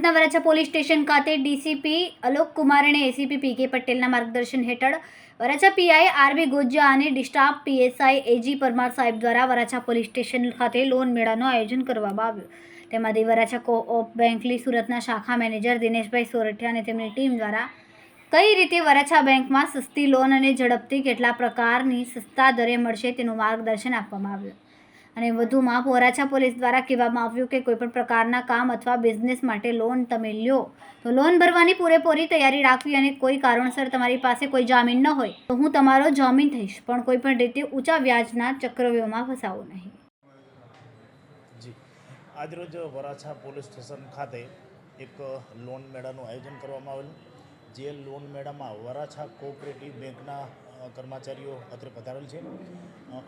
સુરતના Varachha police station ખાતે DCP Alok Kumar અને એસીપી પીકે પટેલના માર્ગદર્શન હેઠળ વરાછા પીઆઈ આરબી ગોજા અને ડિસ્ટાફ પીએસઆઈ એજી પરમાર સાહેબ દ્વારા વરાછા પોલીસ સ્ટેશન ખાતે લોન મેળાનું આયોજન કરવામાં આવ્યું। તેમાંથી વરાછા કોઓપ બેંકની સુરતના શાખા મેનેજર દિનેશભાઈ સોરઠિયા અને તેમની ટીમ દ્વારા કઈ રીતે વરાછા બેંકમાં સસ્તી લોન અને ઝડપથી કેટલા પ્રકારની સસ્તા દરે મળશે તેનું માર્ગદર્શન આપવામાં આવ્યું અને વધુમાં વરાછા પોલીસ દ્વારા કહેવામાં આવ્યું કે કોઈપણ પ્રકારના કામ અથવા બિઝનેસ માટે લોન તમે લ્યો તો લોન ભરવાની પૂરેપૂરી તૈયારી રાખવી અને કોઈ કારણસર તમારી પાસે કોઈ જામીન ન હોય તો હું તમારો જામીન થઈશ, પણ કોઈપણ રીતે ઊંચા વ્યાજના ચક્રવ્યૂહમાં ફસાવો નહીં। જી, આજરોજ વરાછા પોલીસ સ્ટેશન ખાતે એક લોન મેળાનું આયોજન કરવામાં આવેલું, જે લોન મેળામાં વરાછા કોઓપરેટિવ બેંકના કર્મચારીઓ અત્રે પધારેલ છે।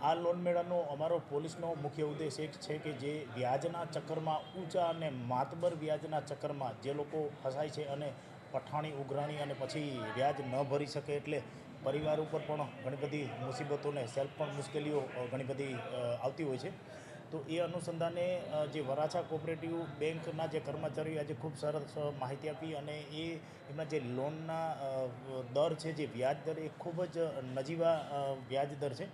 આ લોન મેળાનો અમારો પોલીસનો મુખ્ય ઉદ્દેશ એક છે કે જે વ્યાજના ચક્કરમાં ઊંચા અને માતબર વ્યાજના ચક્કરમાં જે લોકો ફસાય છે અને પઠાણી ઉઘરાણી અને પછી વ્યાજ ન ભરી શકે એટલે પરિવાર ઉપર પણ ઘણી બધી મુસીબતોને સેલ્ફ પણ મુશ્કેલીઓ ઘણી બધી આવતી હોય છે। તો એ અનુસંધાને જે વરાછા કોઓપરેટિવ બેંકના જે કર્મચારીઓ આજે ખૂબ સરસ માહિતી આપી અને એમના જે લોનના દર છે, જે વ્યાજ દર એ ખૂબ જ નજીવા વ્યાજ દર છે।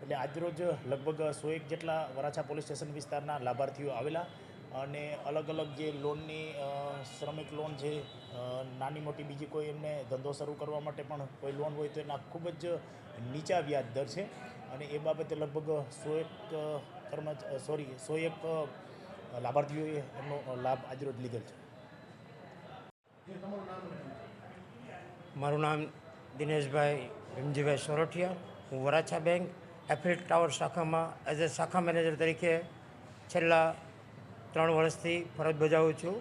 એટલે આજરોજ લગભગ 101 જેટલા વરાછા પોલીસ સ્ટેશન વિસ્તારના લાભાર્થીઓ આવેલા અને અલગ અલગ જે લોનની શ્રમિક લોન છે, નાની મોટી બીજી કોઈ એમને ધંધો શરૂ કરવા માટે પણ કોઈ લોન હોય તો એના ખૂબ જ નીચા વ્યાજ દર છે અને એ બાબતે લગભગ 101 લાભાર્થીઓએ એમનો લાભ આજરોજ લીધેલ છે। મારું નામ દિનેશભાઈ ભીમજીભાઈ સોરઠિયા, હું વરાછા બેંક એફિલ ટાવર શાખામાં એઝ એ શાખા મેનેજર તરીકે છેલ્લા 3 વર્ષથી ફરજ બજાવું છું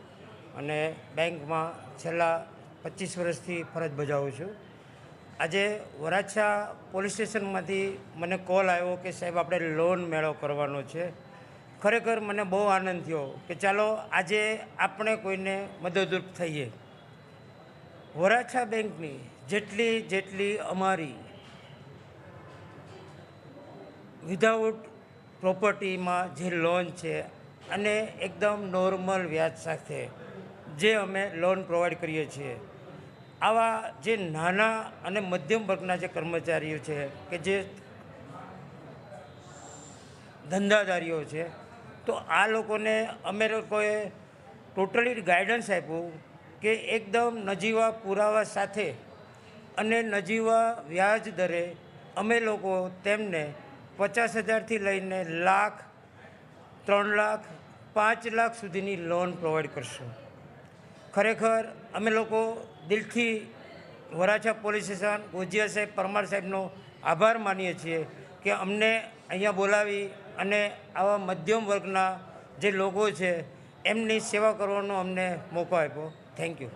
અને બેંકમાં છેલ્લા 25 વર્ષથી ફરજ બજાવું છું। આજે વરાછા પોલીસ સ્ટેશનમાંથી મને કોલ આવ્યો કે સાહેબ આપણે લોન મેળો કરવાનો છે। ખરેખર મને બહુ આનંદ થયો કે ચાલો આજે આપણે કોઈને મદદરૂપ થઈએ। વરાછા બેંકની જેટલી અમારી વિધાઉટ પ્રોપર્ટીમાં જે લોન છે અને એકદમ નોર્મલ વ્યાજ સાથે જે અમે લોન પ્રોવાઈડ કરીએ છીએ, આવા જે નાના અને મધ્યમ વર્ગના જે કર્મચારીઓ છે કે જે ધંધાદારીઓ છે, તો આ લોકોને અમે લોકોએ ટોટલી ગાઈડન્સ આપ્યું કે એકદમ નજીવા પુરાવા સાથે અને નજીવા વ્યાજ દરે અમે લોકો તેમને 50,000થી લઈને લાખ, 3 લાખ, 5 લાખ સુધીની લોન પ્રોવાઈડ કરશું। ખરેખર અમે લોકો દિલથી વરાછા પોલીસ સ્ટેશન ગોજિયા સાહેબ, પરમાર સાહેબનો આભાર માનીએ છીએ કે અમને અહીંયા બોલાવી અને આવા મધ્યમ વર્ગના જે લોકો છે એમની સેવા કરવાનો અમને મોકો આપ્યો। Thank you.